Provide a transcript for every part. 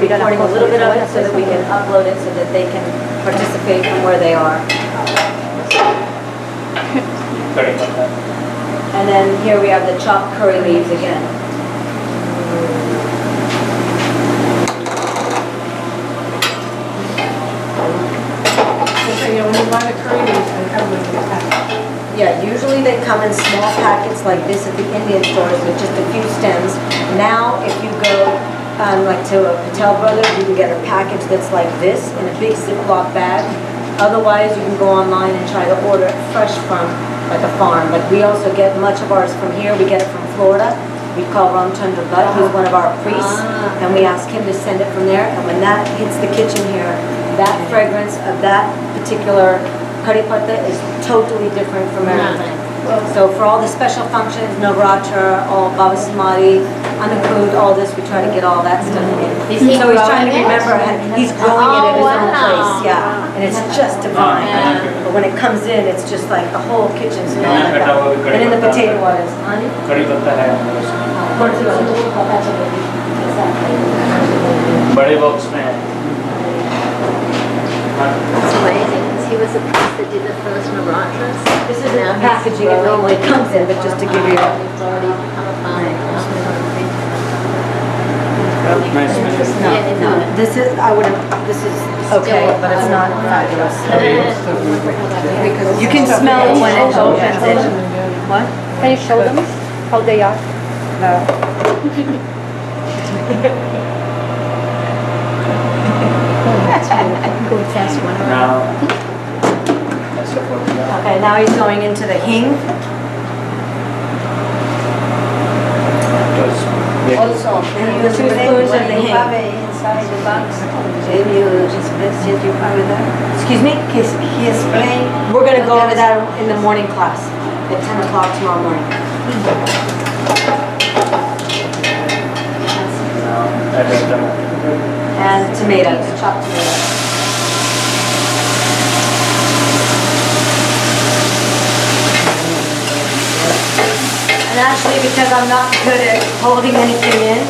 recording a little bit of it so that we can upload it so that they can participate from where they are. And then here we have the chopped curry leaves again. So, when you buy the curry leaves, they come with a pack. Yeah, usually they come in small packets like this at the Indian stores with just a few stems. Now, if you go like to a Patel Brothers, you can get a package that's like this in a big Ziploc bag. Otherwise, you can go online and try to order it fresh from like a farm. But we also get much of ours from here. We get it from Florida. We call Ramchandra Bhatt, who's one of our priests, and we ask him to send it from there. And when that hits the kitchen here, that fragrance of that particular curry patta is totally different from everything. So for all the special functions, Navratra, all Baba Samadhi, Anukud, all this, we try to get all that stuff in. So he's trying to remember, he's growing it at his own place, yeah. And it's just divine. But when it comes in, it's just like the whole kitchen smells like that. And in the potato oils. कड़ी पत्ता है हमारे उसमें बड़े box में है It's amazing, because he was the priest that did the first Navratras. This is the packaging it normally comes in, but just to give you It's already become a farm. nice smell no, this is, I wouldn't, this is okay, but it's not fabulous. You can smell it when it opens. What? Can you show them how they are? Go fast one. now that's the formula. Okay, now he's going into the hing. Also, And the 2 spoons of the hing. inside the box, if you just you have that. Excuse me? He is playing. We're gonna go over that in the morning class at 10 o'clock tomorrow morning. Now add the tomato. And tomatoes, chopped tomatoes. And actually, because I'm not good at holding anything in,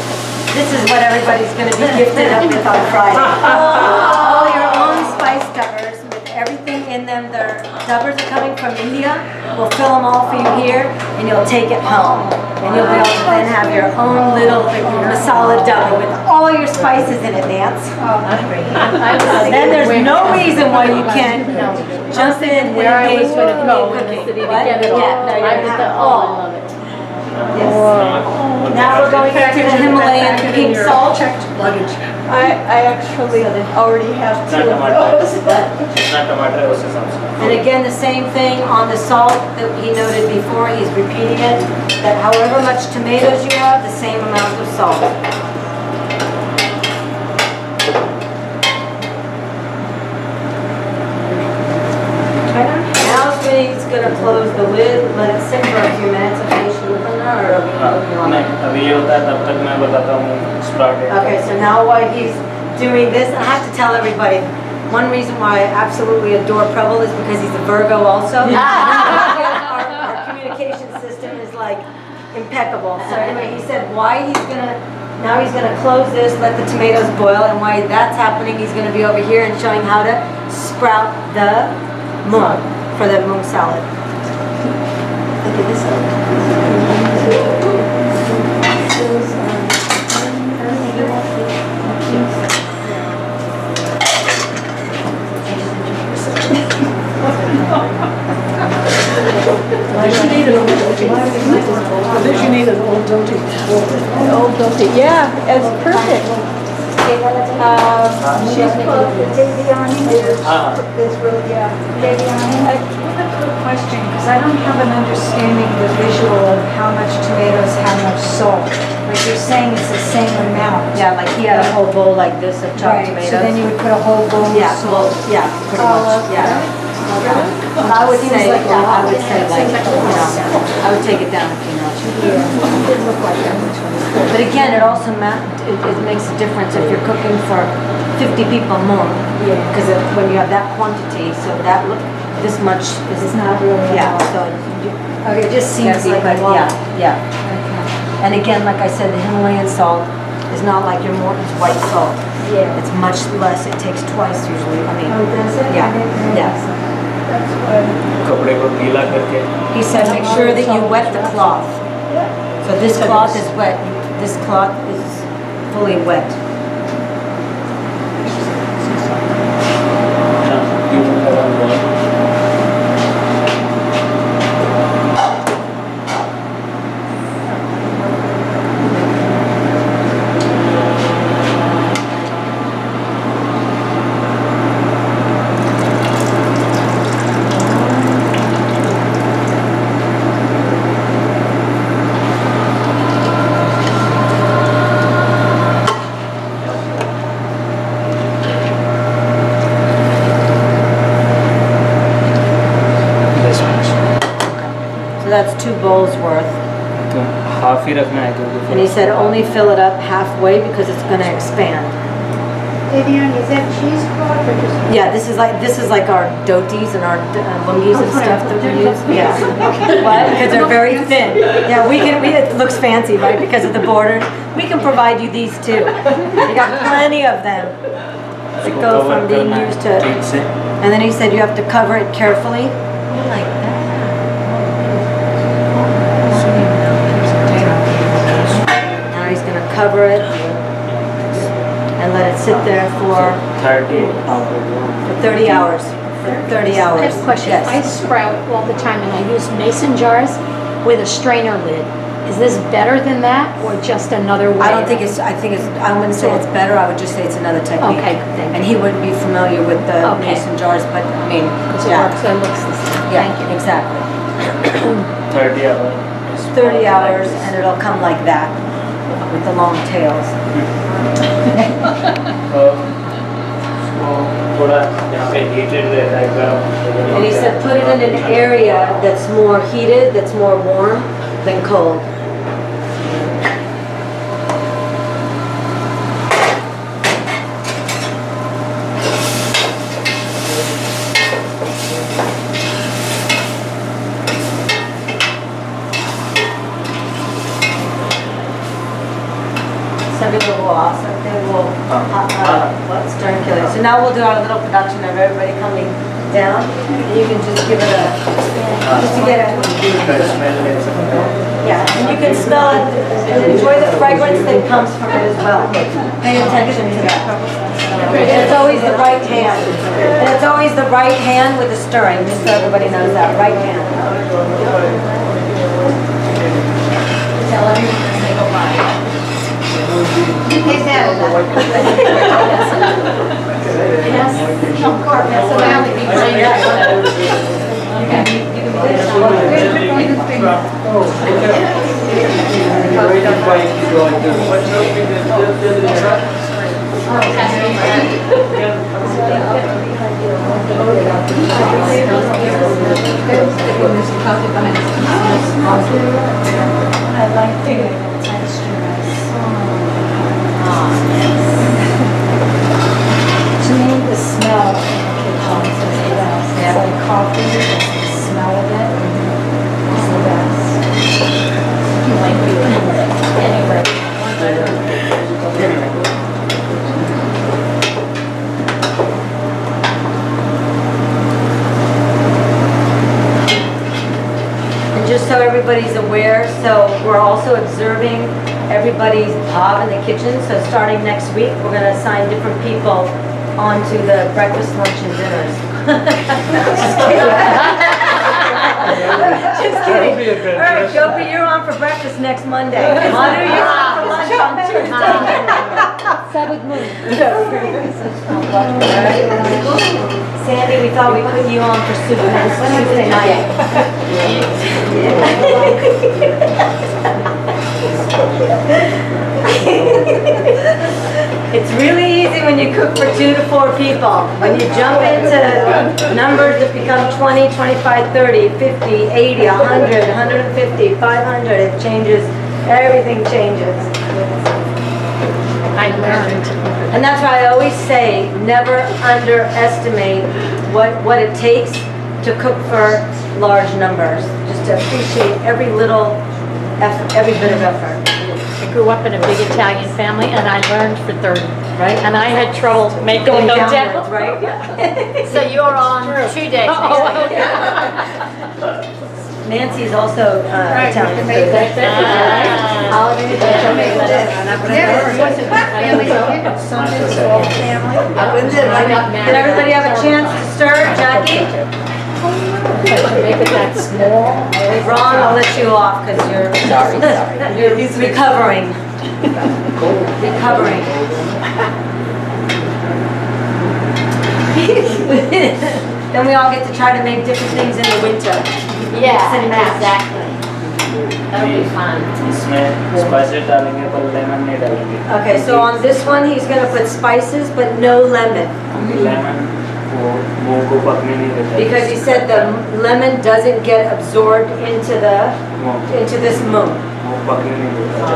this is what everybody's going to be gifted up with on Friday. All your own spice dubbers with everything in them. Their dubbers are coming from India. We'll fill them all for you here, and you'll take it home. And you'll be able to then have your own little masala dubber with all your spices in it, Nance. Then there's no reason why you can't jump in and engage with a cooking. What? Yeah, no, you have to. Oh, I love it. Yes. Now we're going back to the Himalayan pink salt. Luggage. I actually already have It's not tomato. It's not tomato, it's sauce. And again, the same thing on the salt that he noted before, he's repeating it, that however much tomatoes you have, the same amount of salt. Now he's going to close the lid, let it sit for a few minutes, okay, should we open that or are we open on नहीं it? अभी ये होता है तब तक मैं बताता हूँ sprout Okay, so now while he's doing this, I have to tell everybody, one reason why I absolutely adore Preble is because he's a Virgo also. Our communication system is like impeccable. So anyway, he said why now he's gonna close this, let the tomatoes boil, and why that's happening, he's gonna be over here and showing how to sprout the mung for the mung salad. Look at this. You need an old dhoti. An old dhoti. Yeah, it's perfect. She's called the Devyani. हाँ This road, yeah. Devyani. I have a quick question, because I don't have an understanding of the visual of how much tomatoes, how much salt. Like you're saying it's the same amount. Yeah, like he had a whole bowl like this of chopped Right, tomatoes. so then you would put a whole bowl of Yeah, well, salt. yeah, pretty much, yeah. I would say, like, I would say like, I would take it down a few notches. Didn't look like that much. But again, it also it makes a difference if you're cooking for 50 people more. Yeah. Because when you have that quantity, so that look, this much is It's not really. yeah. So Okay, it just seems yeah, like a lot. yeah, yeah. And again, like I said, the Himalayan salt is not like your Morton's white salt. Yeah. It's much less, it takes twice usually, I mean. Oh, does it? Yeah, I didn't yeah. realize that. That's what. कपड़े को गीला करके He said, make sure that you wet the cloth. So this cloth is wet, this cloth is fully wet. you have on one. This much. So that's 2 bowls worth. तो half ही रखना है क्योंकि And he said only fill it up halfway because it's gonna expand. Vivian, is that cheesecloth or just? Yeah, this is like our dhotis and our lungis and stuff that we use. Yeah. What? Because they're very thin. Yeah, it looks fancy, right? Because of the border. We can provide you these too. We got plenty of them. That go from being used to. ठीक से And then he said you have to cover it carefully. Like that. Now he's gonna cover it and let it sit there for 30 30 hours. For 30 hours. I have a question. I Yes. sprout all the time and I use mason jars with a strainer lid. Is this better than that or just another way? I don't think it's, I wouldn't say it's better, I would just say it's another technique. Okay, thank you. And he wouldn't be familiar with the Okay. mason jars, but I mean, Because it yeah. works, it looks the same. Yeah, Thank you. exactly. 30 hours 30 hours and it'll come like that with the long tails. थोड़ा यहाँ पे heated रहता है गर्म And he said put it in an area that's more heated, that's more warm than cold. सभी लोग वो आ सकते हैं वो stern killer. So now we'll do our little production of everybody coming down. And you can just give it a, just to get it. smell ले सकते हैं Yeah, and you can smell it and enjoy the fragrance that comes from it as well. Pay attention to that. And it's always the right hand. And it's always the right hand with the stirring, just so everybody knows that, right hand. Tell everyone to say goodbye. I like the texture. To me, the smell in the kitchen is the best. It's like coffee, it's the smell of it. It's the best. And just so everybody's aware, so we're also observing everybody's job in the kitchen. So starting next week, we're going to assign different people onto the breakfast, lunch, and dinners. Just kidding. Just kidding. All right, Jopi, you're on for breakfast next Monday. Manu, you're on for lunch on Tuesday. Sandy, we thought we'd put you on for soup next Tuesday night. It's really easy when you cook for 2 to 4 people. When you jump into numbers that become 20, 25, 30, 50, 80, 100, 150, 500, it changes, everything changes. I learned. And that's why I always say, never underestimate what it takes to cook for large numbers. Just to appreciate every little effort, every bit of effort. I grew up in a big Italian family and I learned for 30. right? And I had trouble making Going them downwards, down. right? Yeah. So you're on 2 days. Oh, Nancy's also Italian food. Holidays, Did everybody have a chance to stir, Jackie? Make it that small. Ron, I'll let you off because you're you're recovering. Recovering. Then we all get to try to make different things in the winter. Yeah, Mix and match. exactly. That'll be fun. इसमें spices डालेंगे पर lemon नहीं डालेंगे. Okay, so on this one, he's gonna put spices, but no lemon. Lemon वो मूंग को पकने नहीं देता. Because he said the lemon doesn't get absorbed into this moon. वो पकने नहीं देता.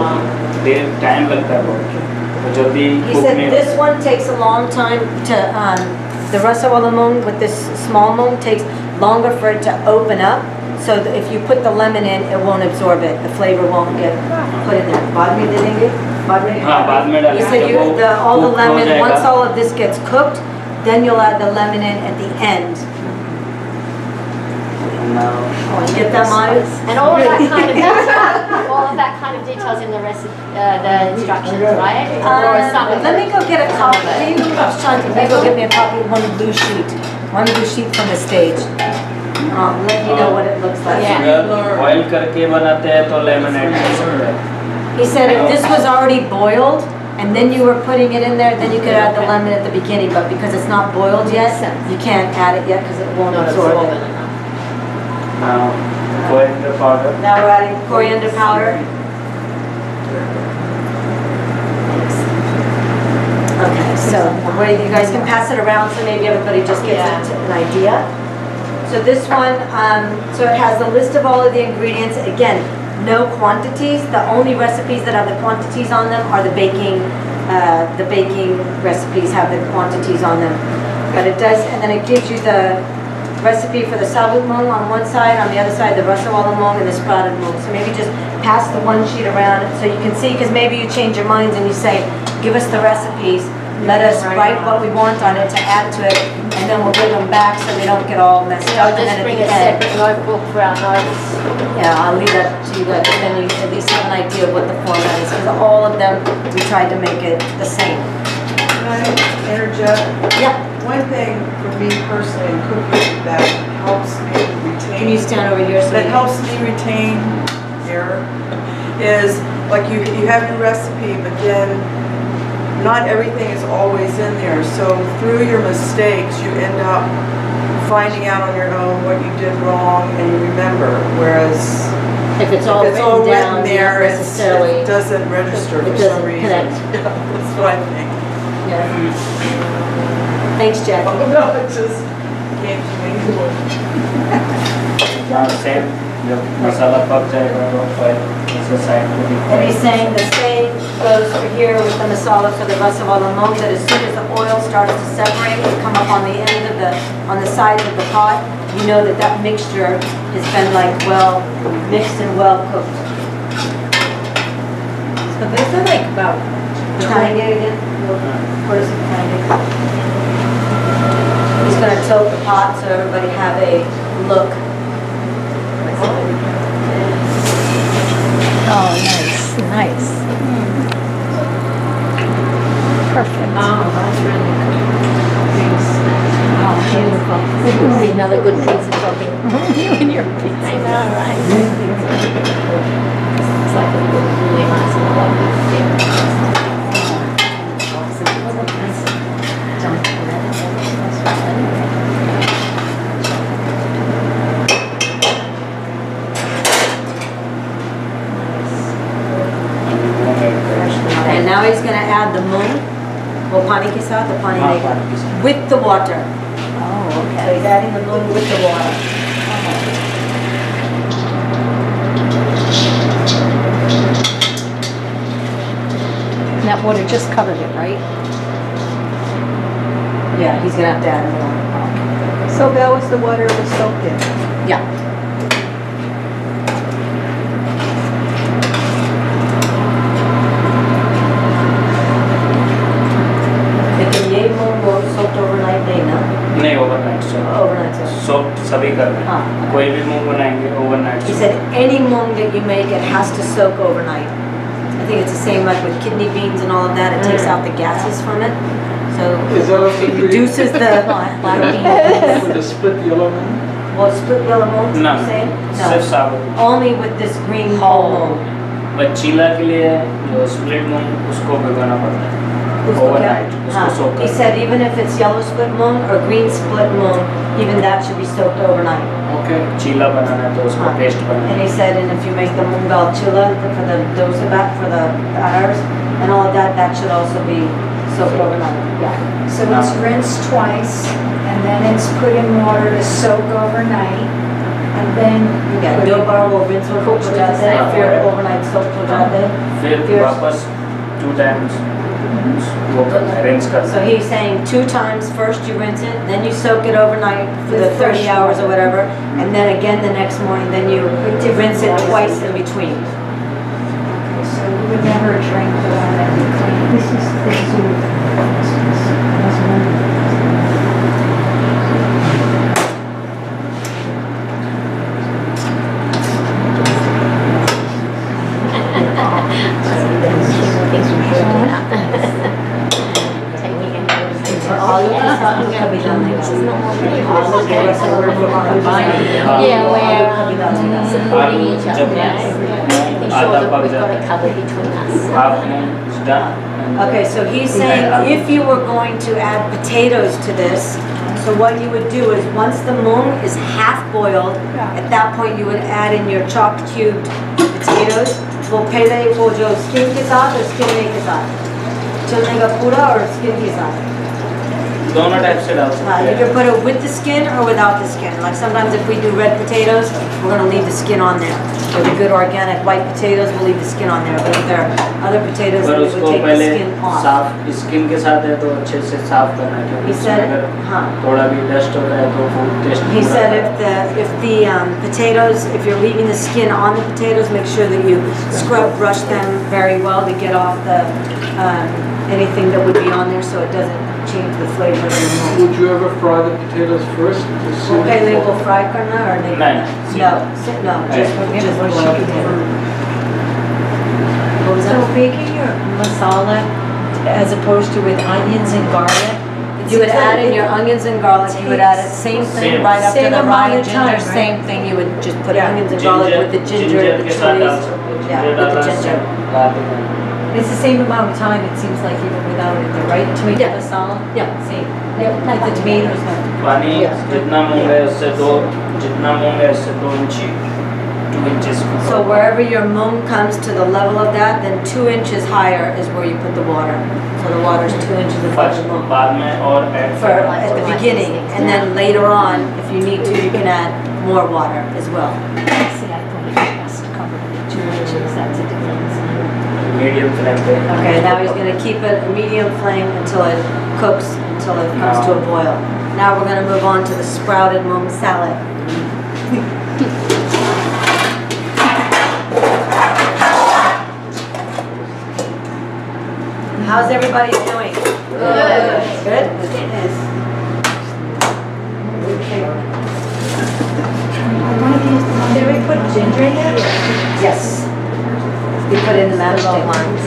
देर टाइम लगता है बहुत. तो जल्दी He cook said नहीं this one takes a long time to, the rasa wala moong with this small moong takes longer for it to open up. So that if you put the lemon in, it won't absorb it. The flavor won't get put in there. बाद में दे देंगे? बाद में? हाँ बाद में He डालेंगे. said जब वो all the cook हो lemon, जाएगा. once all of this gets cooked, then you'll add the lemon in at the end. Now You get that, Maya? And all of that kind of all of that kind of details in the recipe, the instructions, right? Or some of Let me it. go get a copy. Can you, Shanti, maybe go get me a copy of one blue sheet. One blue sheet from the stage. I'll let you know what it looks like. Yeah. अगर boil करके बनाते हैं तो lemon add कर सकते हैं. He said if this was already boiled and then you were putting it in there, then you could add the lemon at the beginning, but because it's not boiled yet, you can't add it yet because it won't absorb it. Now coriander powder. Now we're adding coriander powder. Okay, so you guys can pass it around so maybe everybody just gets an idea. So this one, so it has the list of all of the ingredients. Again, no quantities. The only recipes that have the quantities on them are the baking recipes have the quantities on them. But it does, and then it gives you the recipe for the Sattvik moong on one side, on the other side the rasawala moong and the sprouted moong. So maybe just pass the one sheet around so you can see, because maybe you change your minds and you say, give us the recipes, let us write what we want on it to add to it, and then we'll bring them back so they don't get all messed I'll up. And just then at bring the a end, separate notebook for our notes. yeah, I'll leave that to you guys, but then you at least have an idea of what the format is, because all of them, we tried to make it the same. Can I interject? Yeah. One thing for me personally in cooking that helps me retain. Can you stand over here so That you- helps me retain here is like you have your recipe, but then not everything is always in there. So through your mistakes, you end up finding out on your own what you did wrong and you remember. Whereas If it's all if it's all written down, written you there, don't necessarily, it doesn't register it for some doesn't reason. connect. That's what I think. Yeah. Thanks, Jackie. No, it just came to me. Now same जब मसाला पक जाएगा तो फिर इसे side पे And he's saying the same goes for here with the masala for the rasawala moong, that as soon as the oil starts to separate and come up on the end of on the sides of the pot, you know that that mixture has been like well mixed and well cooked. So these are like about tiny again. What is it, tiny? He's gonna tilt the pot so everybody have a look. Oh, nice, nice. Perfect. Oh, that's really Oh, beautiful. This will be another good piece of cooking. You and your pizza. I know, right? It's like a really nice and lovely thing. And now he's gonna add the moong, वो पानी के साथ, the पानी हाँ, में- पानी के साथ। with the water. Oh, So okay. he's adding the moong with the water. And that water just covered it, right? Yeah, he's gonna have to add more. So that was the water it was soaked in. Yeah. soaked overnight? नहीं ना? नहीं overnight Overnight soaked. Soaked सभी करना है हाँ. कोई भी मूंग बनाएंगे overnight He said any mung that you make, it has to soak overnight. I think it's the same like with kidney beans and all of that. It takes out the gases from it. So Is that also it green? reduces the Black beans. With the split yellow moon? well, split yellow mung. ना You saying? सिर्फ साबुत Only with this green whole mung. But chilla के लिए जो split मूंग उसको भिगोना पड़ता है overnight उसको सोक He said even if it's yellow split mung or green split mung, even that should be soaked overnight. Okay. चीला बनाना है तो उसको पेस्ट बनाना And है he said, and if you make the mung dal chilla for the dosa bat for the batters and all of that, that should also be soaked overnight. Yeah. So it's rinsed twice, and then it's put in water to soak overnight, and then you Yeah, put दो it बार वो rinse और cook हो जाता है, फिर overnight soaked हो जाता है. फिर वापस 2 times वो करना है रिंस करना So he's saying 2 times, first you rinse it, then you soak it overnight for the 30 hours or whatever, and then again the next morning, then you rinse it twice in between. so you would never drink the one that you clean. This is आलू के साथ कभी डालने का आलू के साथ Yeah, where कभी डालने का supporting each other. जब Making sure आधा that पक we've got a जाता cover between us. Half moong is done Okay, so he's saying if you were going to add potatoes to this, so what you would do is once the mung is half boiled, at that point you would add in your chopped cubed potatoes. वो पहले वो जो skin के साथ और skin नहीं के साथ चलने का पूरा और skin के साथ. दोनों टाइप से डाल You सकते can हैं put it with the skin or without the skin. Like sometimes if we do red potatoes, we're gonna leave the skin on there. For the good organic white potatoes, we'll leave the skin on there. But if there are other potatoes, पर then we उसको would take the पहले skin off. साफ skin के साथ है तो अच्छे से साफ करना है क्योंकि He इसमें said, अगर हाँ. थोड़ा भी डस्ट होता है तो food test He said if the potatoes, if you're leaving the skin on the potatoes, make sure that you scrub brush them very well to get off the anything that would be on there so it doesn't change the flavor of the mung. Would you ever fry the potatoes first? To see वो पहले the- वो fry करना और नहीं? नहीं, No, just boil potato. What was So that? making your masala as opposed to with onions and garlic? You would add in your onions and garlic, you would add it, same thing Same. right after Same the amount rye of and ginger, time, right? same thing, you would just put Yeah. onions and garlic with the ginger, the के साथ डाल chilies. सकते हैं Yeah, ginger with the डालना ginger. garlic डालना। It's the same amount of time, it seems like, even without it, right? To make Yeah. the masala? Yeah. Same. With the tomatoes, no. पानी Yeah. जितना मूंग है उससे 2 इंची 2 inches So wherever your mung comes to the level of that, then 2 inches higher is where you put the water. So the water is 2 inches above first the mung. बाद में और add For at the beginning, and then later on, if you need to, you can add more water as well. See, I thought it was covered with 2 inches, that's a difference. Medium flame पे Okay, now he's gonna keep it a medium flame until it cooks, until it comes to a boil. Now we're gonna move on to the sprouted mung salad. How's everybody doing? Good. Good? Did we put ginger in there? Yes. We put in the mashed lines.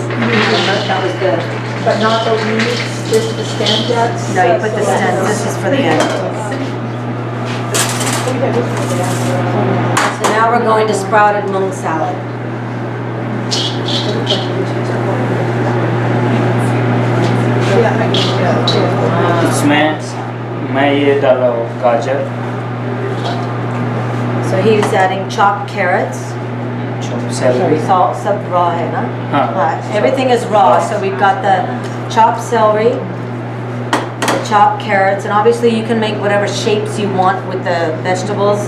That was good. But not the leaves, just the stem jets? No, you put the stems, this is for the end. So now we're going to sprouted mung salad. इसमें मैं ये डाला हूँ गाजर So he's adding chopped carrots. celery Salt, sub raw है ना? हाँ Everything is raw, so we've got the chopped celery, the chopped carrots, and obviously you can make whatever shapes you want with the vegetables.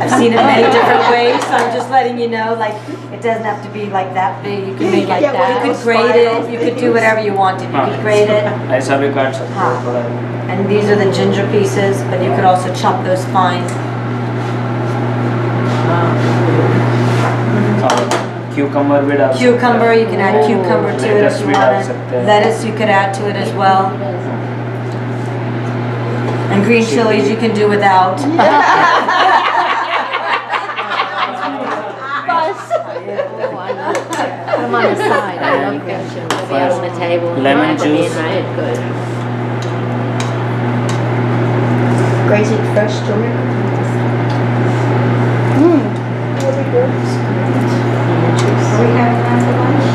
I've seen it many different ways, so I'm just letting you know, like, it doesn't have to be like that big, you can make like that. You could grate it, you could do whatever you wanted, you could grate it. ऐसा भी काट सकते हो हाँ. थोड़ा And these are the ginger pieces, but you could also chop those fine. और cucumber भी डाल सकते हो Cucumber, you can add cucumber to it if Lettuce you भी want डाल it. सकते हैं Lettuce you could add to it as well. And green chilies you can do without. Oh, I love it. Put them on the side. I love green chilies. Be out on the table. Lemon For me, juice. right? Good. Crazy fresh turmeric. Are we having that for lunch?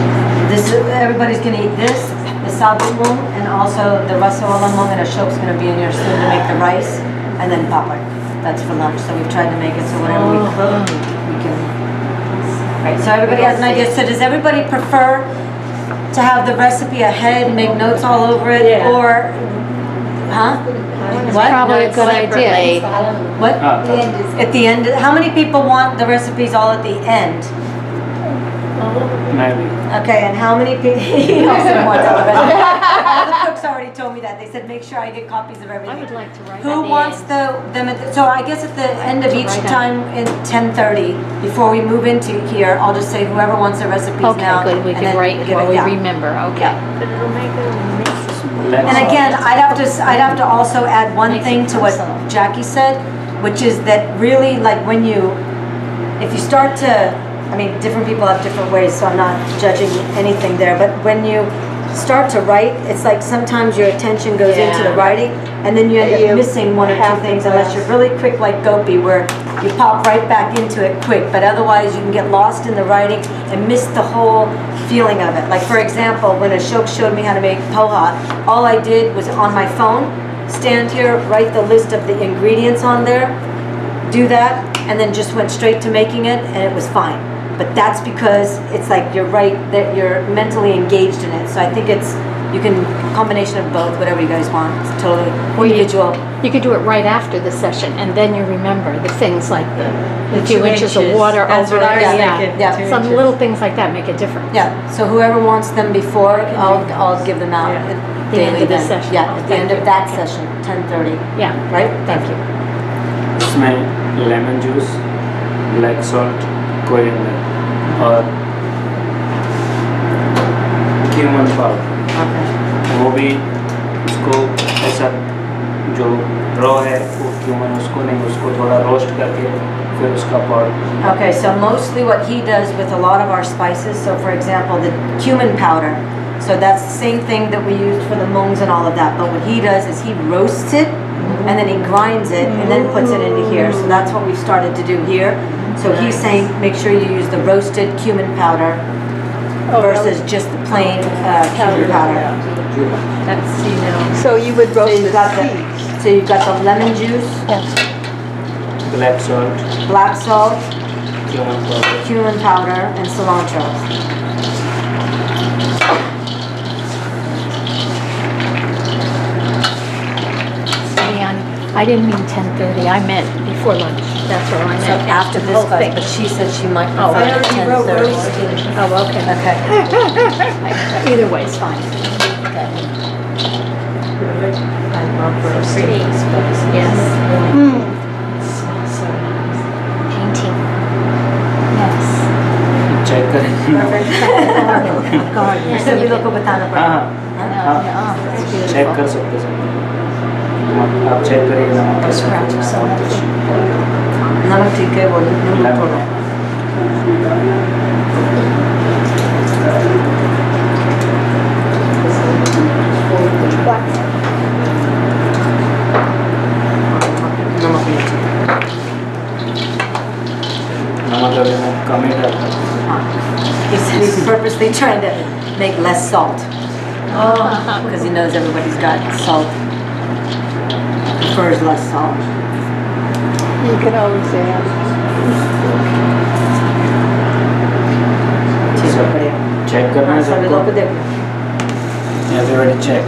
This is, everybody's gonna eat this, the Sattvik mung, and also the rasavala mung, and Ashok's gonna be in here soon to make the rice, and then papad. That's for lunch, so we've tried to make it so whatever we cook, we can. Right, so everybody has an idea. So does everybody prefer to have the recipe ahead, make notes all over it, or, huh? What? Probably a good idea. What? Ah, At the end, how many people want the recipes all at the end? maybe. Okay, and how many people, he also wants all the recipes. All the cooks already told me that. They said, make sure I get copies of I would everything. like to write Who that. wants them at, so I guess at the end of each time in 10:30, before we move into here, I'll just say whoever wants the recipes now. Okay, good, we and can then write give what it- we yeah. remember, okay. But it'll make a mix. And again, I'd have to also add one thing to what Jackie said, which is that really, like, when you, if you start to, I mean, different people have different ways, so I'm not judging anything there, but when you start to write, it's like sometimes your attention goes into the writing, and then you end up missing one or two things unless you're really quick like Gopi, where you pop right back into it quick, but otherwise you can get lost in the writing and miss the whole feeling of it. Like, for example, when Ashok showed me how to make poha, all I did was on my phone, stand here, write the list of the ingredients on there, do that, and then just went straight to making it, and it was fine. But that's because it's like you're right, that you're mentally engaged in it. So I think it's, you can, combination of both, whatever you guys want. It's totally individual. You could do it right after the session, and then you remember the things like the few 2 inches of inches. water That's over what I was it. thinking, Yeah. 2 Some inches. little things like that make a difference. Yeah, so whoever wants them before, I'll give them out Yeah. at The end daily of the then. session. Yeah, Oh, at the thank end you. of that session, 10:30, Yeah, right? thank you. इसमें lemon juice, black salt, coriander और cumin powder, Okay. वो भी उसको ऐसा जो raw है वो cumin उसको नहीं, उसको थोड़ा रोस्ट करके फिर उसका powder. Okay, so mostly what he does with a lot of our spices, so for example, the cumin powder, so that's the same thing that we used for the mungs and all of that, but what he does is he roasts it, and then he grinds it, and then puts it into here, so that's what we've started to do here. So he's saying, make sure you use the roasted cumin powder versus just the plain cumin powder. That's, you know. So you would So roast you've the got the, seeds. so you've got the lemon juice, black salt, black salt, cumin powder. cumin powder, and cilantro. Leon, I didn't mean 10:30, I meant before lunch. That's all I So meant. after The this whole class, thing. but she said she might Oh, prefer I to already wrote 10:30. roasted. Oh, okay. Okay. Either way is fine. I love roasted. Pretty, Yes. Hmm. Painting. Yes. Check करें. Garden. सभी लोग को बताना पड़ेगा. हाँ हाँ, It's check beautiful. कर सकते हैं. आप चेक करिए नमक कैसे Scratch है. so much. नमक ठीक है बोलिए. नमक थोड़ा. नमक नहीं चाहिए. नमक अभी मैं कम ही डालता हूँ. He's purposely trying to make less salt. Because he knows everybody's got salt. Prefers less salt. You can always add. ठीक है, बढ़िया. चेक करना है सभी लोग को सबको. देखो. Everybody check.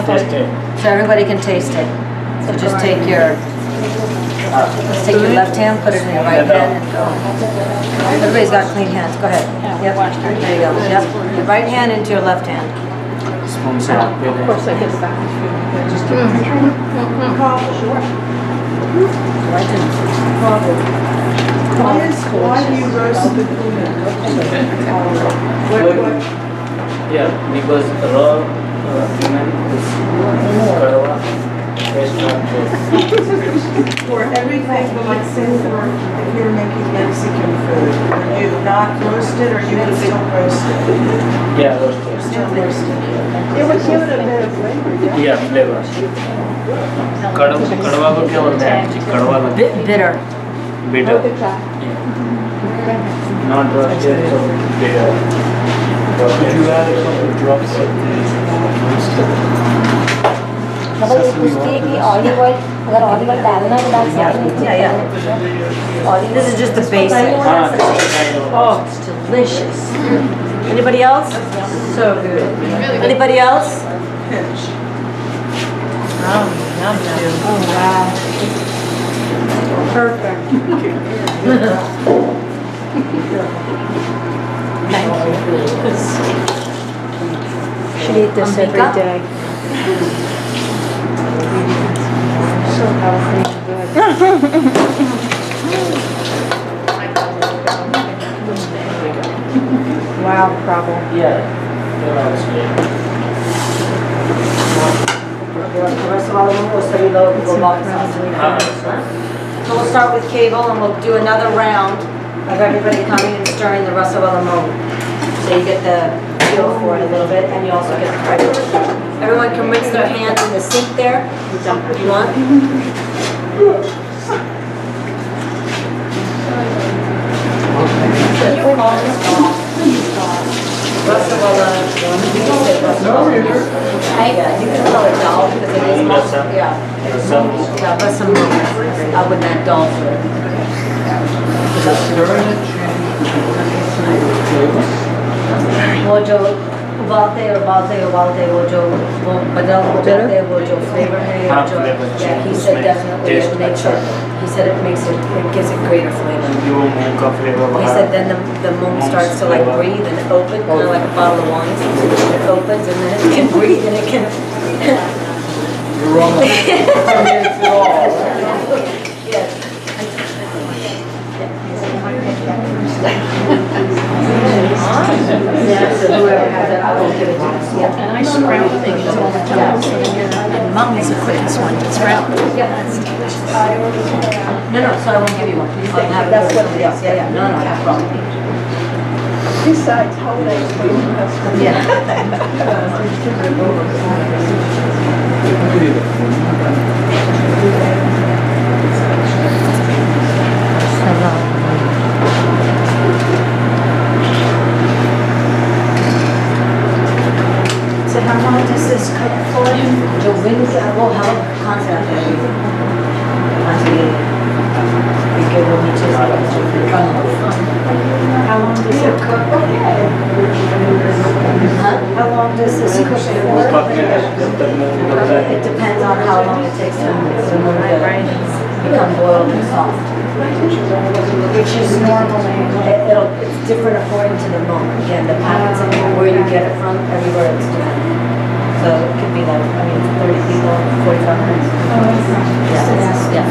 Taste it. So everybody can taste it. So just take your, let's take your left hand, put it in your right hand and go. Everybody's got clean hands, go ahead. Yep, there you go. Yep, your right hand into your left hand. Spoon से आप ले Of course, I get that. Why do you roast the cumin? What? Yeah, because raw cumin is kadwa For everything but silver, if you're making Mexican food, are you not roasted or you can still roast it? Yeah, roasted. Still roasted. It would give it a bit of flavor, yeah. Yeah, flavor. कड़वा को क्या बोलते हैं? कड़वा लगता है. Bitter. Bitter. Look at that. Not roasted, so bitter. Could you add a couple drops of the मतलब ये पूछती है कि olive oil, अगर olive oil डालना है तो डाल सकते हैं. Yeah. Olive, this is just the basic. Oh, it's delicious. Anybody else? So good. Anybody else? Pinch. Oh, wow. Perfect. Thank you. Should eat this every day. So healthy and good. Wow, problem. Yeah. The rest of all of them will study low, we'll walk around. So we'll start with cable and we'll do another round of everybody coming and stirring the rest of all the mode. So you get the feel for it a little bit and you also get the credit. Everyone can rinse their hands in the sink there if you want. Yeah, you can call it dal because it is most, yeah. Yeah, but some I would not dal for it. वो जो उबालते वो जो वो बदल हो जाते हैं वो जो flavor है हाँ, जो flavor, yeah he said उसमें definitely taste it makes अच्छा it he said it makes it gives it greater flavor. जो मूंग का flavor He बाहर. said then the moon starts to like breathe and open, kind of like a bottle of wine. It opens and then it can breathe and it can. You're wrong. Yes. Yeah, so whoever has it, I will give it to us. Yeah. And I scramble things all the time. And mom is the quickest one to scramble. No, so I won't give you one. I'll have it. That's what it is. Yeah, no, no problem. Besides holidays, we customers. Yeah. So how long does this cook for? The wings will help concept everything. How long does it cook? How long does this cook for? It depends on how long it takes to become boiled and soft. Which is normally. It's different according to the moment. Again, the packets and where you get it from, everywhere it's different. So it could be like, 30 people, 45 minutes. Yeah.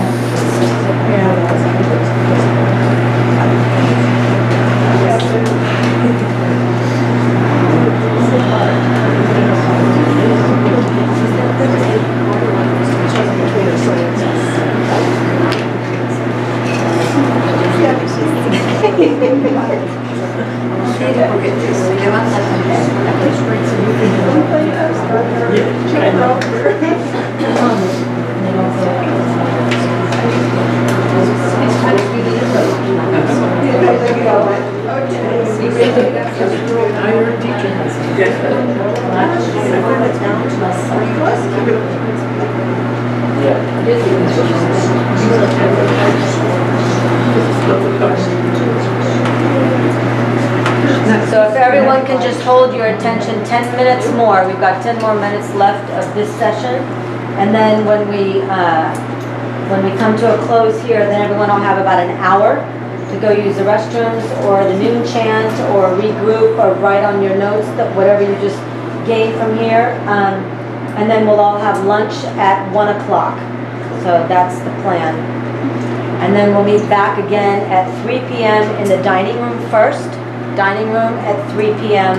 So if everyone can just hold your attention 10 minutes more, we've got 10 more minutes left of this session. And then when we come to a close here, then everyone will have about an hour to go use the restrooms or the noon chant or regroup or write on your notes, whatever you just gained from here. And then we'll all have lunch at 1 o'clock. So that's the plan. And then we'll meet back again at 3 p.m. in the dining room first. Dining room at 3 p.m.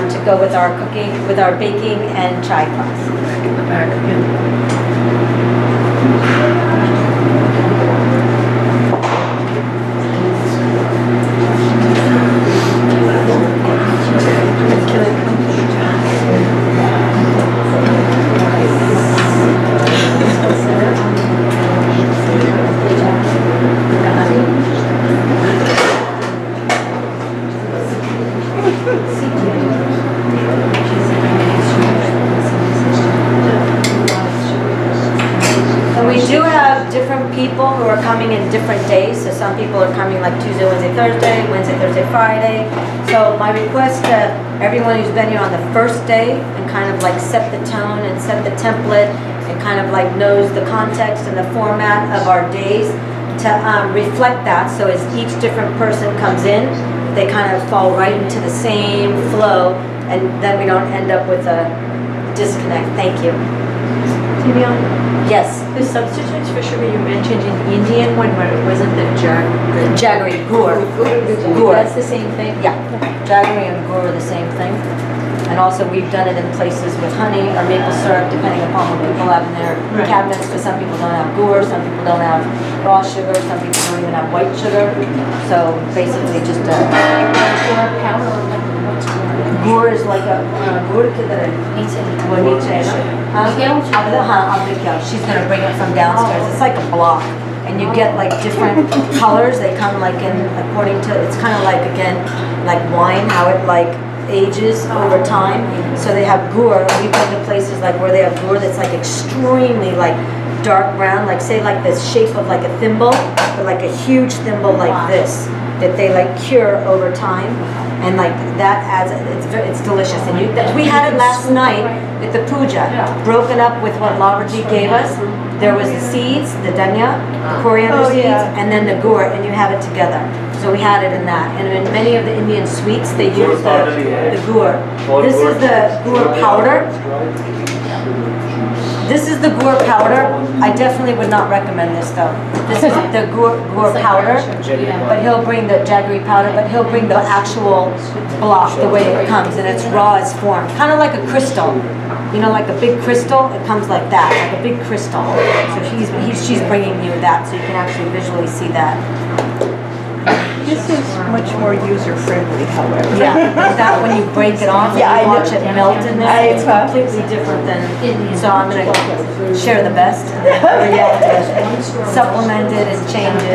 To go with our cooking, with our baking and chai class. Back in the back again. different people who are coming in different days. So some people are coming like Tuesday, Wednesday, Thursday, Friday. So my request to everyone who's been here on the first day and kind of like set the tone and set the template and kind of like knows the context and the format of our days to reflect that. So as each different person comes in, they kind of fall right into the same flow, and then we don't end up with a disconnect. Thank you. Yes. The substitutes for sugar you mentioned in Indian one, where it wasn't the Jaggery, gur. Gur. That's the same thing? Yeah. Jaggery and gur are the same thing. And also we've done it in places with honey or maple syrup, depending upon what people have in their cabinets, because some people don't have gur, some people don't have raw sugar, some people don't even have white sugar. So basically just gur is like a gur ke tarah wo niche hai na. She's gonna bring it from downstairs. It's like a block, and you get like different colors. They come like in according to, it's kind of like, again, like wine, how it like ages over time. So they have gur. We've been to places like where they have gur that's like extremely like dark brown, like say like the shape of like a thimble, but like a huge thimble like this, that they like cure over time, and like that adds, it's delicious. And we had it last night at the puja, broken up with what Lavarji gave us. There was the seeds, the dhania, the coriander seeds, and then the gur, and you have it together. So we had it in that. And in many of the Indian sweets, they use the gur. This is the gur powder. This is the gur powder. I definitely would not recommend this though. This is the gur powder, but he'll bring the jaggery powder, but he'll bring the actual block the way it comes, and it's raw as form. Kind of like a crystal. You know, like a big crystal, it comes like that, like a big crystal. So she's bringing you that, so you can actually visually see that. This is much more user-friendly, however. Yeah, is that when you break it off and you watch it melt in there? It's completely different than, so I'm going to share the best, and then you have to supplement it and change it.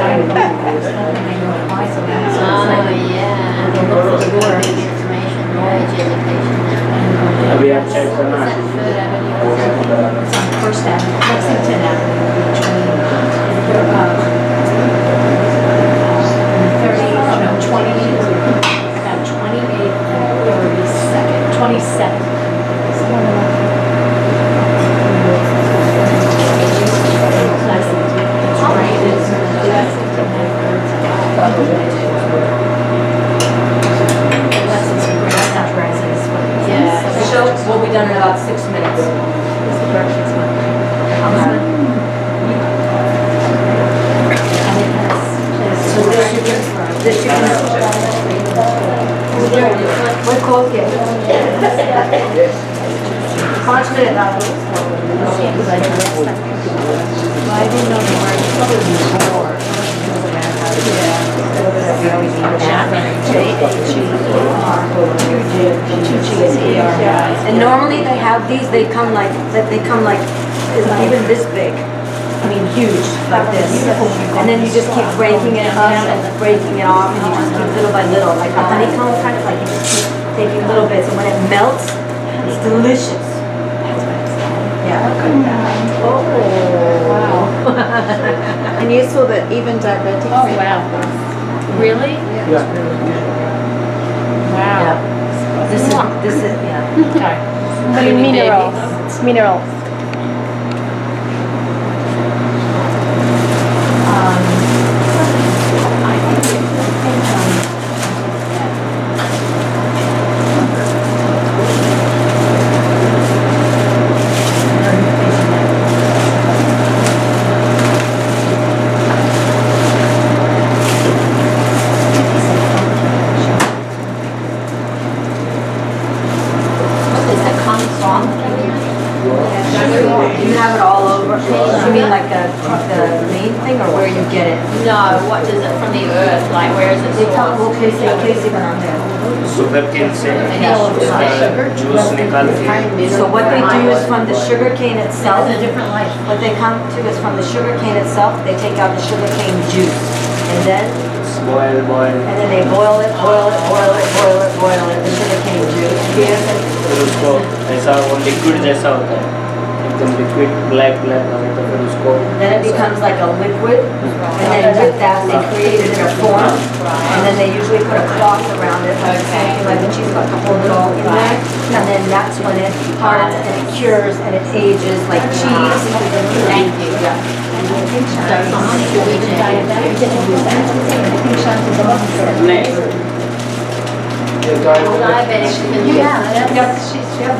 अभी आप check करना First Avenue, Lexington Avenue, between 28th and 32nd, 27th. The show will be done in about 6 minutes. This you can we're close here. 5 minutes out. I didn't know the word. And normally they have these, they come like even this big. I mean huge, like this. And then you just keep breaking it up and breaking it off, and you just keep little by little, like a honeycomb kind of, like you just keep taking little bits, and when it melts, it's delicious. Yeah. Oh, wow. And you saw that even diabetics. Oh, wow. Really? Yeah. Wow. Yeah. This is, yeah. Okay. Minerals. It's minerals. You have it all over. You mean like the main thing, or where you get it? No, what does it from the earth? Like, where is it They come, sourced? कैसे बनाते हैं? Sugarcane से juice निकाल के So what they do is from the sugar cane itself, what they come to is from the sugar cane itself, they take out the sugar cane juice. And then they boil it, the sugar cane juice. फिर उसको ऐसा वो liquid जैसा होता है, एकदम liquid black black होता है, तो फिर उसको Then it becomes like a liquid, and then with that, they create it in a form, and then they usually put a cloth around it, like something like the cheese cloth to hold it all in there, and then that's when it hardens and it cures and it ages like cheese. Thank you. Yeah. Diabetics can use. Diabetics can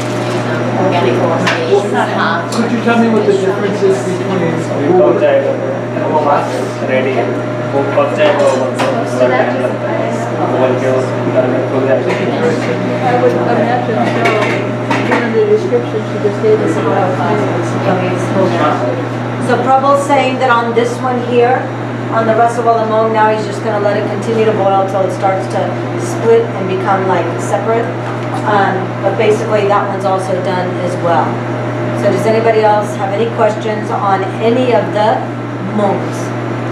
use organic horse Could you tell me what the difference is between पक जाएगा ready है वो पक जाएगा oven से थोड़ा time लगता है ओवन के उस घर में खुल जाएगा I would imagine so, given the description she just gave us about So Prabhu's saying that on this one here, on the Rasawala lemon, now he's just gonna let it continue to boil till it starts to split and become like separate. But basically that one's also done as well. So does anybody else have any questions on any of the mungs?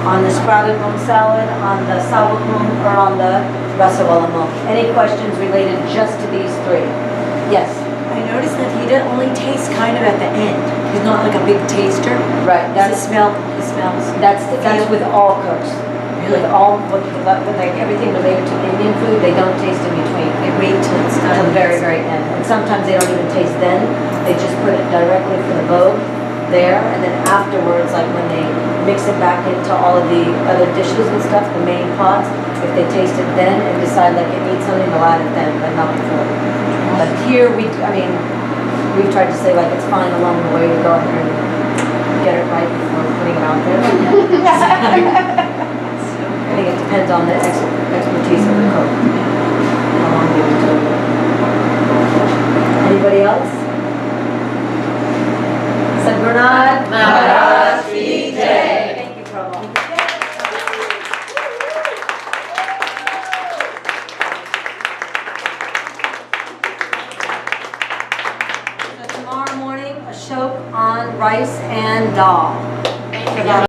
On the sprouted mung salad, on the sabuk mung, or on the Rasawala mung? Any questions related just to these three? Yes? I noticed that he only tastes kind of at the end. He's not like a big taster. Right, Does that's, it smell? He smells. that's with all cooks. With all, with like everything related to Indian food, they don't taste in between. They wait till it's Till done. the very, very end. And sometimes they don't even taste then. They just put it directly from the bowl there, and then afterwards, like when they mix it back into all of the other dishes and stuff, the main pots, if they taste it then and decide like it needs something, they'll add it then, but not before. But here, we've tried to say like it's fine along the way to go ahead and get it right before putting it out there. I think it depends on the expertise of the cook. How long they do it. Anybody else? Sadhgurnad Maharaj Ki Jai. Thank you, Prabhu. So tomorrow morning, Ashok on rice and dal.